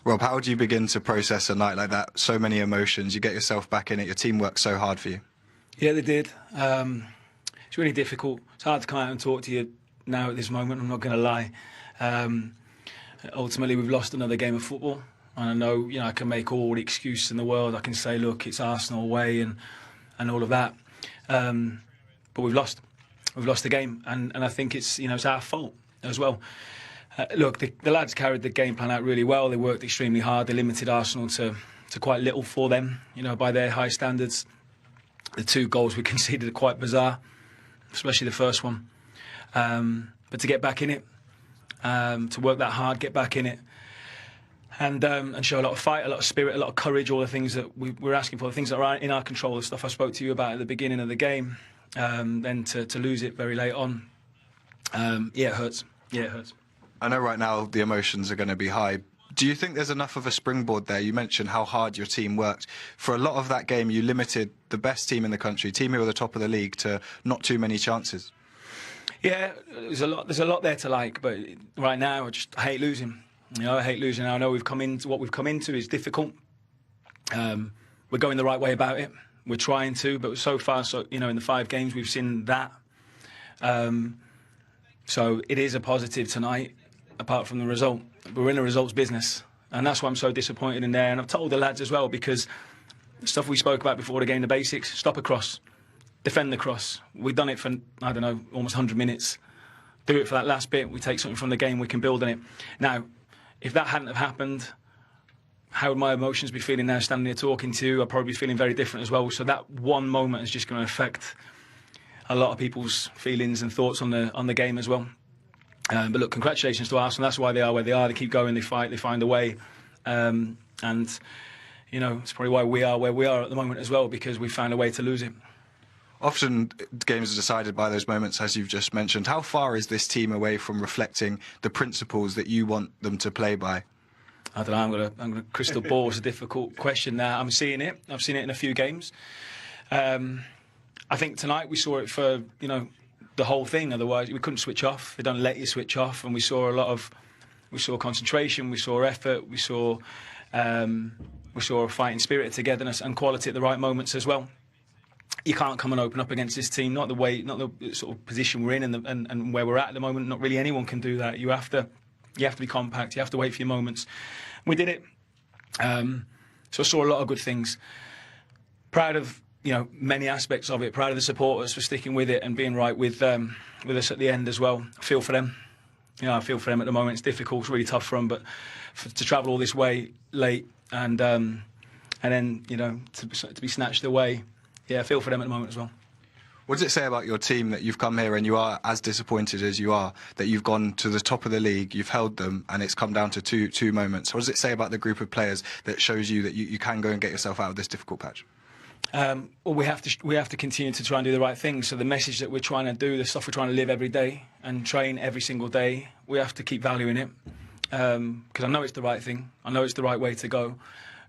Rob, how do you begin to process a night like that? So many emotions, you get yourself back in it, your team worked so hard for you. Yeah, they did. It's really difficult. It's hard to come out and talk to you now at this moment, I'm not going to lie. Ultimately, we've lost another game of football. And I know, I can make all the excuses in the world. I can say, look, it's Arsenal away and all of that. But we've lost. We've lost the game. And I think it's our fault as well. Look, the lads carried the game plan out really well. They worked extremely hard. They limited Arsenal to quite little for them, by their high standards. The 2 goals we conceded are quite bizarre, especially the first one. But to get back in it, to work that hard, get back in it, and show a lot of fight, a lot of spirit, a lot of courage, all the things that we're asking for, the things that are in our control, the stuff I spoke to you about at the beginning of the game, then to lose it very late on, it hurts. Yeah, it hurts. I know right now the emotions are going to be high. Do you think there's enough of a springboard there? You mentioned how hard your team worked. For a lot of that game, you limited the best team in the country, team who were the top of the league, to not too many chances. Yeah, there's a lot there to like, but right now I hate losing. I hate losing. I know what we've come into is difficult. We're going the right way about it. We're trying to, but so far, in the 5 games we've seen that. So it is a positive tonight, apart from the result. We're in a results business, and that's why I'm so disappointed in there. And I've told the lads as well, because the stuff we spoke about before the game, the basics: stop a cross, defend the cross. We've done it for, I don't know, almost 100 minutes. Do it for that last bit. We take something from the game, we can build on it. Now, if that hadn't have happened, how would my emotions be feeling now standing here talking to you? I'd probably be feeling very different as well. So that one moment is just going to affect a lot of people's feelings and thoughts on the game as well. But look, congratulations to Arsenal. That's why they are where they are. They keep going, they fight, they find a way. And, it's probably why we are where we are at the moment as well, because we found a way to lose it. Often games are decided by those moments, as you've just mentioned. How far is this team away from reflecting the principles that you want them to play by? I don't know. I'm gonna crystal ball. It's a difficult question now. I'm seeing it. I've seen it in a few games. I think tonight we saw it for the whole thing. Otherwise, we couldn't switch off. They don't let you switch off, and we saw concentration, we saw effort, we saw a fighting spirit, togetherness, and quality at the right moments as well. You can't come and open up against this team, not the sort of position we're in and where we're at the moment. Not really anyone can do that. You have to be compact. You have to wait for your moments. We did it. So I saw a lot of good things. Proud of many aspects of it. Proud of the supporters for sticking with it and being right with us at the end as well. I feel for them. I feel for them at the moment. It's difficult. It's really tough for them. But to travel all this way late and then to be snatched away. Yeah, I feel for them at the moment as well. What does it say about your team that you've come here and you are as disappointed as you are, that you've gone to the top of the league, you've held them, and it's come down to two moments? What does it say about the group of players that shows you that you can go and get yourself out of this difficult patch? Well, we have to continue to try and do the right thing. So the message that we're trying to do, the stuff we're trying to live every day and train every single day, we have to keep valuing it, because I know it's the right thing. I know it's the right way to go.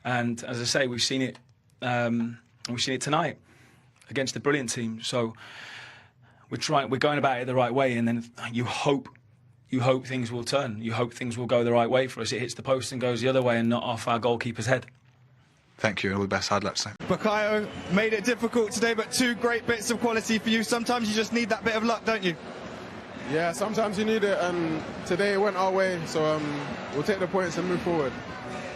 And as I say, we've seen it. We've seen it tonight against a brilliant team. So we're going about it the right way, and then you hope things will turn. You hope things will go the right way for us. It hits the post and goes the other way and not off our goalkeeper's head. Thank you, and all the best. Hard luck today. Bukayo made it difficult today, but 2 great bits of quality for you. Sometimes you just need that bit of luck, don't you? Yeah, sometimes you need it, and today it went our way, so we'll take the points and move forward.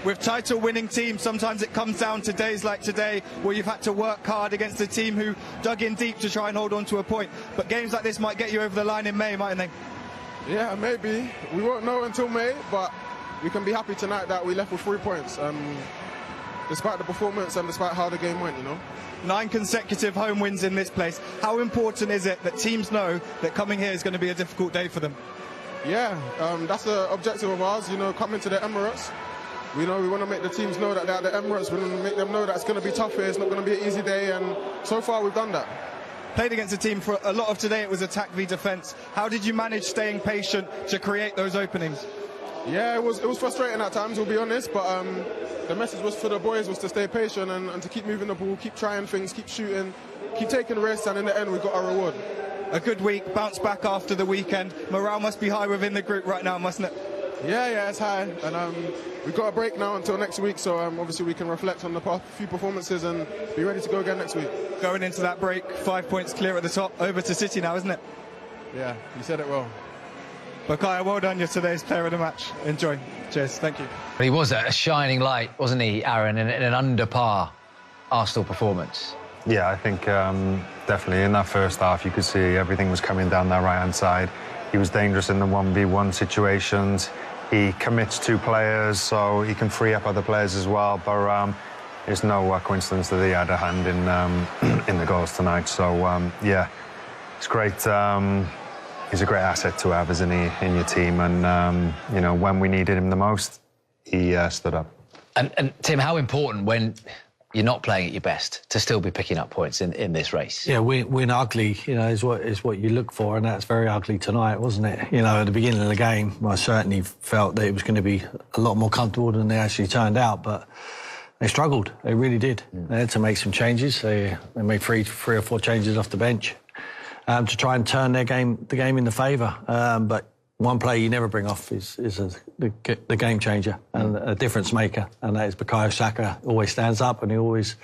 With title-winning teams, sometimes it comes down to days like today where you've had to work hard against a team who dug in deep to try and hold on to a point. But games like this might get you over the line in May, mightn't they? Yeah, maybe. We won't know until May, but we can be happy tonight that we left with 3 points, despite the performance and despite how the game went, 9 consecutive home wins in this place. How important is it that teams know that coming here is going to be a difficult day for them? Yeah, that's the objective of ours, coming to the Emirates. We want to make the teams know that they're at the Emirates. We want to make them know that it's going to be tough here. It's not going to be an easy day, and so far we've done that. Played against a team for a lot of today. It was attack v defence. How did you manage staying patient to create those openings? Yeah, it was frustrating at times, we'll be honest, but the message was for the boys was to stay patient and to keep moving the ball, keep trying things, keep shooting, keep taking risks, and in the end we got our reward. A good week, bounce back after the weekend. Morale must be high within the group right now, mustn't it? Yeah, it's high, and we've got a break now until next week, so obviously we can reflect on the past few performances and be ready to go again next week. Going into that break, 5 points clear at the top, over to City now, isn't it? Yeah, you said it well. Bakaya, well done. You're today's player of the match. Enjoy. Cheers. Thank you. He was a shining light, wasn't he, Aaron, in an under-par Arsenal performance? Yeah, I think definitely in that first half you could see everything was coming down that right-hand side. He was dangerous in the 1v1 situations. He commits 2 players, so he can free up other players as well. But it's no coincidence that he had a hand in the goals tonight. So, yeah, it's great. He's a great asset to have, isn't he, in your team? And, you know, when we needed him the most, he stood up. And Tim, how important when you're not playing at your best to still be picking up points in this race? Yeah, win ugly, you know, is what you look for, and that's very ugly tonight, wasn't it? You know, at the beginning of the game, I certainly felt that it was going to be a lot more comfortable than they actually turned out, but they struggled. They really did. They had to make some changes. They made three or four changes off the bench to try and turn the game in the favour. But one player you never bring off is the game changer and a difference maker, and that is Bukayo Saka. Always stands up and he always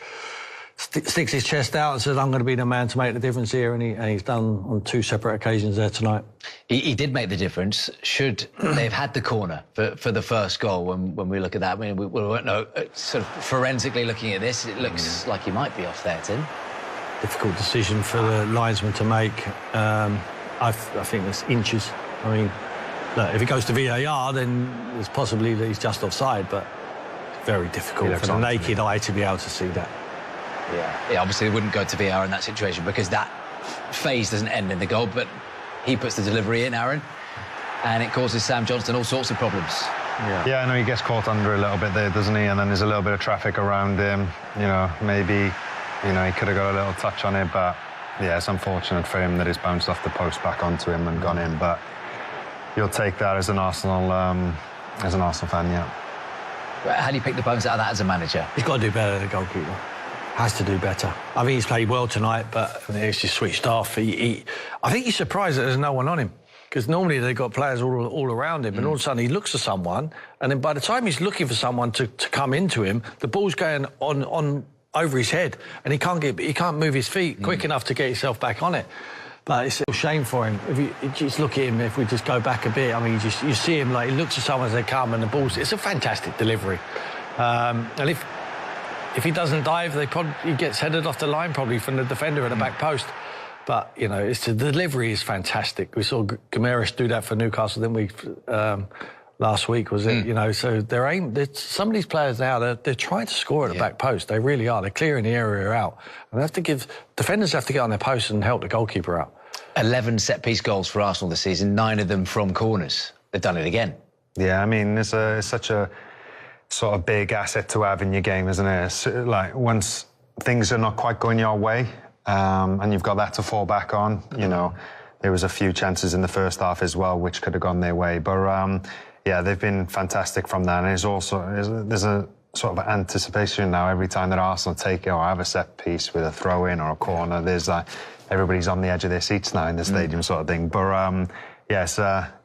sticks his chest out and says, I'm going to be the man to make the difference here, and he's done on 2 separate occasions there tonight. He did make the difference. Should they have had the corner for the first goal when we look at that? I mean, we won't know. Sort of forensically looking at this, it looks like he might be off there, Tim. Difficult decision for the linesman to make. I think there's inches. I mean, look, if it goes to VAR, then it's possibly that he's just offside, but it's very difficult for the naked eye to be able to see that. Yeah, obviously they wouldn't go to VAR in that situation because that phase doesn't end in the goal, but he puts the delivery in, Aaron, and it causes Sam Johnstone all sorts of problems. Yeah, I know he gets caught under a little bit there, doesn't he? And then there's a little bit of traffic around him. You know, maybe, you know, he could have got a little touch on it, but yeah, it's unfortunate for him that it's bounced off the post back onto him and gone in. But you'll take that as an Arsenal fan, yeah. How do you pick the bones out of that as a manager? He's got to do better than the goalkeeper. Has to do better. I think he's played well tonight, but he's just switched off. I think he's surprised that there's no one on him, because normally they've got players all around him, and all of a sudden he looks for someone, and then by the time he's looking for someone to come into him, the ball's going on over his head, and he can't move his feet quick enough to get himself back on it. But it's a shame for him. If you just look at him, if we just go back a bit, I mean, you see him like he looks at someone as they come, and the ball's. It's a fantastic delivery, and if he doesn't dive, he gets headed off the line probably from the defender at the back post. But, you know, the delivery is fantastic. We saw Gomeris do that for Newcastle, didn't we, last week, was it? You know, so some of these players now, they're trying to score at the back post. They really are. They're clearing the area out. And defenders have to get on their post and help the goalkeeper out. 11 set-piece goals for Arsenal this season, 9 of them from corners. They've done it again. Yeah, I mean, it's such a sort of big asset to have in your game, isn't it? It's like once things are not quite going your way, and you've got that to fall back on, you know, there was a few chances in the first half as well which could have gone their way. But, yeah, they've been fantastic from that. And there's a sort of anticipation now every time that Arsenal take it or have a set piece with a throw-in or a corner. There's everybody's on the edge of their seats now in the stadium sort of thing. But, yes,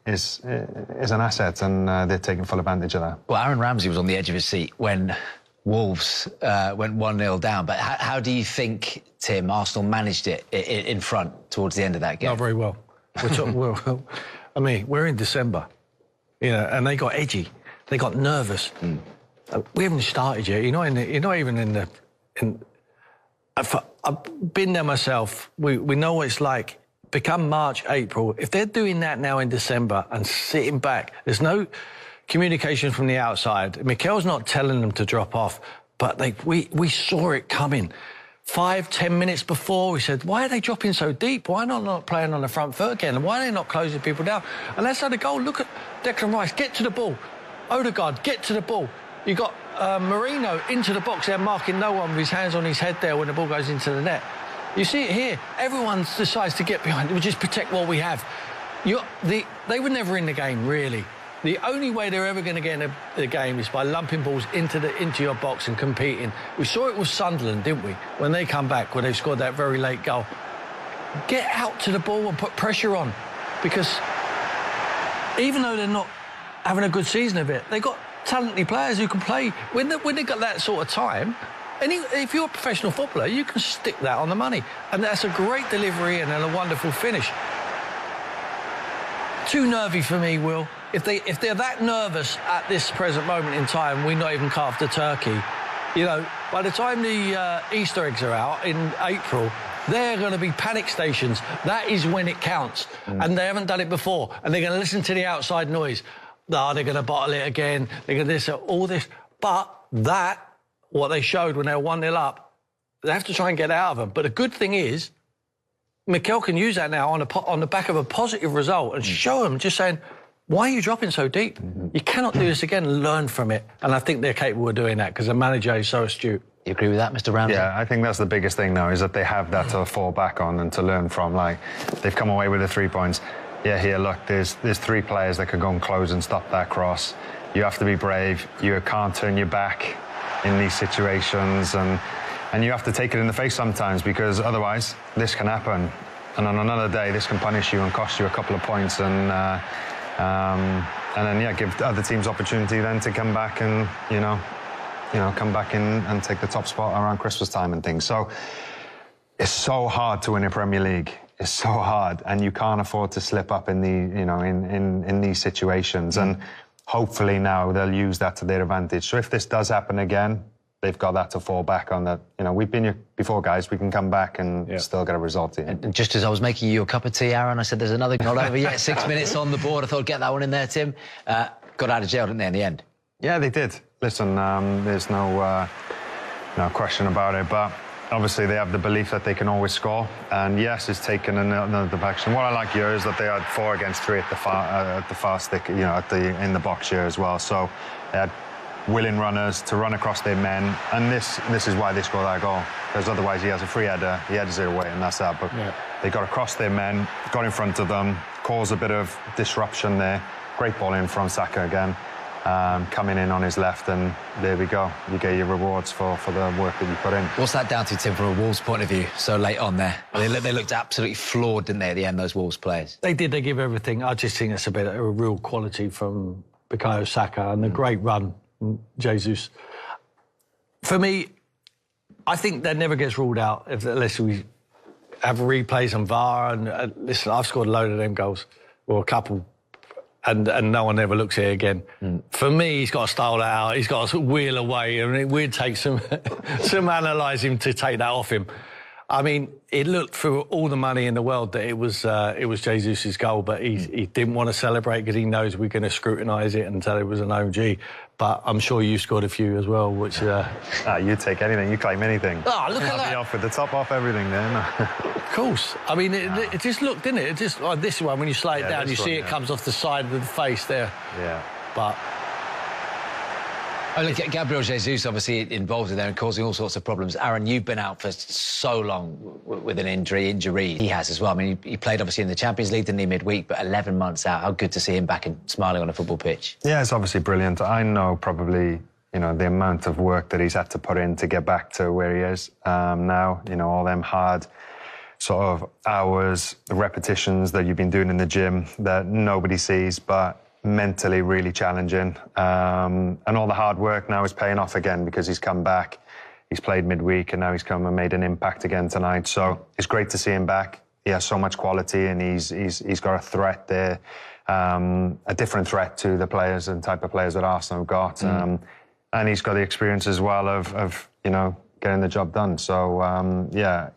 is an asset, and they're taking full advantage of that. Well, Aaron Ramsey was on the edge of his seat when Wolves went 1-0 down. But how do you think, Tim, Arsenal managed it in front towards the end of that game? Not very well. I mean, we're in December, you know, and they got edgy. They got nervous. We haven't started yet. You're not even in the. I've been there myself. We know what it's like. Become March, April. If they're doing that now in December and sitting back, there's no communication from the outside. Mikel's not telling them to drop off, but we saw it coming. 5-10 minutes before, we said, why are they dropping so deep? Why not playing on the front foot again? And why are they not closing people down? And that's how the goal. Look at Declan Rice, get to the ball. Odegaard, get to the ball. You got Marino into the box there, marking no one with his hands on his head there when the ball goes into the net. You see it here. Everyone decides to get behind. We just protect what we have. They were never in the game, really. The only way they're ever going to get in the game is by lumping balls into your box and competing. We saw it with Sunderland, didn't we? When they come back, where they've scored that very late goal. Get out to the ball and put pressure on, because even though they're not having a good season of it, they got talented players who can play when they got that sort of time. And if you're a professional footballer, you can stick that on the money, and that's a great delivery and a wonderful finish. Too nervy for me, Will. If they're that nervous at this present moment in time, we're not even carved a turkey. You know, by the time the Easter eggs are out in April, they're going to be panic stations. That is when it counts. And they haven't done it before. And they're going to listen to the outside noise. No, they're going to bottle it again. They're going to this, all this. But what they showed when they were 1-0 up, they have to try and get out of them. But the good thing is, Mikel can use that now on the back of a positive result and show them, just saying, why are you dropping so deep? You cannot do this again and learn from it. And I think they're capable of doing that because the manager is so astute. You agree with that, Mr. Ramsey? Yeah, I think that's the biggest thing now, is that they have that to fall back on and to learn from. Like, they've come away with the 3 points. Yeah, here, look, there's 3 players that can go and close and stop that cross. You have to be brave. You can't turn your back in these situations, and you have to take it in the face sometimes, because otherwise this can happen. And on another day, this can punish you and cost you a couple of points, and then, yeah, give other teams opportunity then to come back and, come back in and take the top spot around Christmas time and things. So it's so hard to win a Premier League. It's so hard, and you can't afford to slip up in in these situations. And hopefully now they'll use that to their advantage. So if this does happen again, they've got that to fall back on. That, we've been here before, guys. We can come back and still get a result in. And just as I was making you a cup of tea, Aaron, I said there's another not over yet. 6 minutes on the board. I thought, get that one in there, Tim. Got out of jail, didn't they, in the end? Yeah, they did. Listen, there's no question about it. But obviously they have the belief that they can always score. And yes, it's taken another direction. What I like here is that they had 4 against 3 at the far stick, in the box here as well. So they had willing runners to run across their men, and this is why they scored that goal, because otherwise he has a free header, he headers it away, and that's that. But they got across their men, got in front of them, caused a bit of disruption there. Great ball in from Saka again, coming in on his left, and there we go. You get your rewards for the work that you put in. What's that down to, Tim, from a Wolves point of view, so late on there? They looked absolutely flawed, didn't they, at the end, those Wolves players? They did, they give everything. I just think that's a bit of a real quality from Bukayo Saka, and the great run Jesus. For me, I think that never gets ruled out unless we have replays on VAR. And listen, I've scored a load of them goals, or a couple, and no one ever looks here again. For me, he's got to style that out. He's got to wheel away. I mean, it would take some analysing to take that off him. I mean, it looked through all the money in the world that it was Jesus' goal, but he didn't want to celebrate because he knows we're going to scrutinise it and tell it was an OG. But I'm sure you scored a few as well, which... you take anything, you claim anything. Oh, look at that. Be off with the top off everything then. Of course. I mean, it just looked, didn't it? It just, this one, when you slow it down, you see it comes off the side of the face there. Yeah. But... Oh, look, Gabriel Jesus obviously involved in there and causing all sorts of problems. Aaron, you've been out for so long with an injury. He has as well. I mean, he played obviously in the Champions League, didn't he, midweek, but 11 months out. How good to see him back and smiling on a football pitch. Yeah, it's obviously brilliant. I know probably, the amount of work that he's had to put in to get back to where he is now. All them hard sort of hours, the repetitions that you've been doing in the gym that nobody sees, but mentally really challenging, and all the hard work now is paying off again because he's come back. He's played midweek and now he's come and made an impact again tonight. So it's great to see him back. He has so much quality, and he's got a threat there, a different threat to the players and type of players that Arsenal have got, and he's got the experience as well of getting the job done. So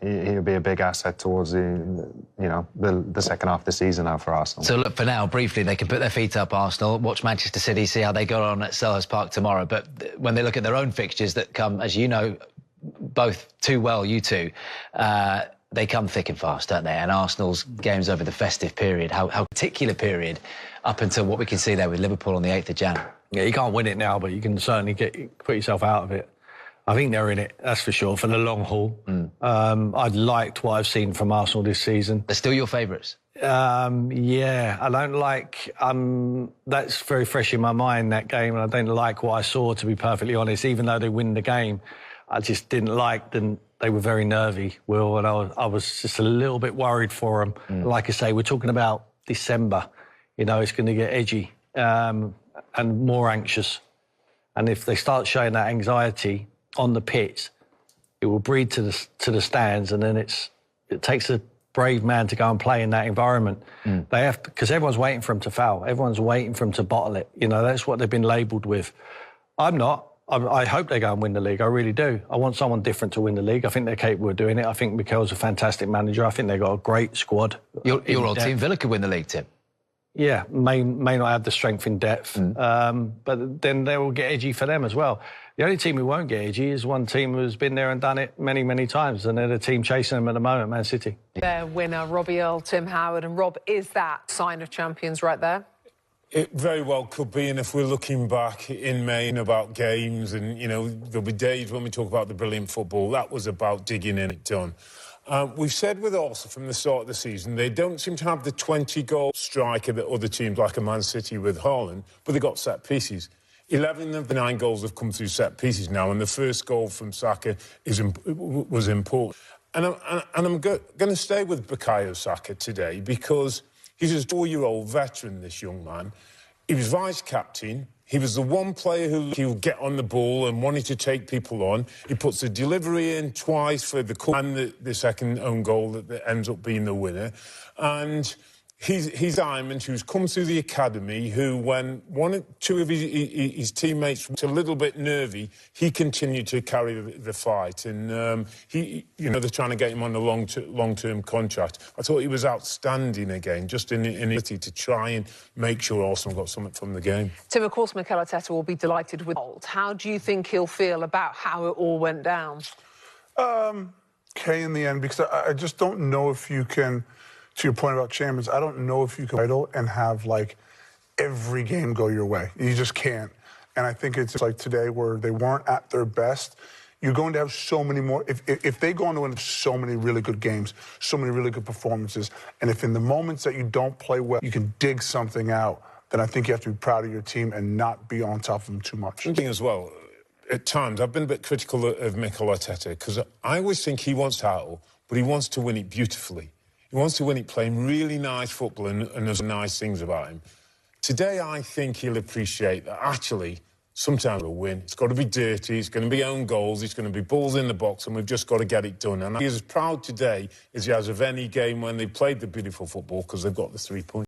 he'll be a big asset towards the second half of the season now for Arsenal. So look, for now, briefly, they can put their feet up, Arsenal, watch Manchester City, see how they go on at Selhurst Park tomorrow. But when they look at their own fixtures that come, as you know, both too well, you two, they come thick and fast, don't they? And Arsenal's games over the festive period, how particular period, up until what we can see there with Liverpool on the 8th of Jan. Yeah, you can't win it now, but you can certainly put yourself out of it. I think they're in it, that's for sure, for the long haul. I'd liked what I've seen from Arsenal this season. They're still your favourites? Yeah, I don't like... that's very fresh in my mind, that game, and I don't like what I saw, to be perfectly honest. Even though they win the game, I just didn't like them. They were very nervy, Will, and I was just a little bit worried for them. Like I say, we're talking about December. It's going to get edgy and more anxious. And if they start showing that anxiety on the pitch, it will breed to the stands, and then it takes a brave man to go and play in that environment. They have, because everyone's waiting for them to foul. Everyone's waiting for them to bottle it. You know, that's what they've been labelled with. I'm not. I hope they go and win the league. I really do. I want someone different to win the league. I think they're capable of doing it. I think Mikel's a fantastic manager. I think they've got a great squad. Your old team, Villa, could win the league, Tim. Yeah, may not have the strength in depth, but then they will get edgy for them as well. The only team who won't get edgy is one team who's been there and done it many, many times, and they're the team chasing them at the moment, Man City. Their winner, Robbie Earle, Tim Howard. And Rob, is that sign of champions right there? It very well could be, and if we're looking back in May about games, and, you know, there'll be days when we talk about the brilliant football, that was about digging in it done. We've said with Arsenal from the start of the season, they don't seem to have the 20-goal striker that other teams like a Man City with Haaland, but they've got set pieces. 11 of the 9 goals have come through set pieces now, and the first goal from Saka was important. And I'm going to stay with Bukayo Saka today, because he's a 4-year-old veteran, this young man. He was vice-captain. He was the one player who would get on the ball and wanted to take people on. He puts the delivery in twice for the goal and the second own goal that ends up being the winner. And he's Diamond, who's come through the academy, who, when two of his teammates were a little bit nervy, he continued to carry the fight. And they're trying to get him on a long-term contract. I thought he was outstanding again, just in his ability to try and make sure Arsenal got something from the game. Tim, of course, Mikel Arteta will be delighted with Holt. How do you think he'll feel about how it all went down? Okay, in the end, because I just don't know if you can. To your point about champions, I don't know if you can idle and have, like, every game go your way. You just can't. And I think it's like today where they weren't at their best. You're going to have so many more. If they go on to win so many really good games, so many really good performances, and if in the moments that you don't play well, you can dig something out, then I think you have to be proud of your team and not be on top of them too much. Something as well, at times, I've been a bit critical of Mikel Arteta, because I always think he wants title, but he wants to win it beautifully. He wants to win it playing really nice football, and there's nice things about him. Today, I think he'll appreciate that, actually, sometimes we'll win. It's got to be dirty, it's going to be own goals, it's going to be balls in the box, and we've just got to get it done. And he's as proud today as he has of any game when they played the beautiful football, because they've got the 3 points.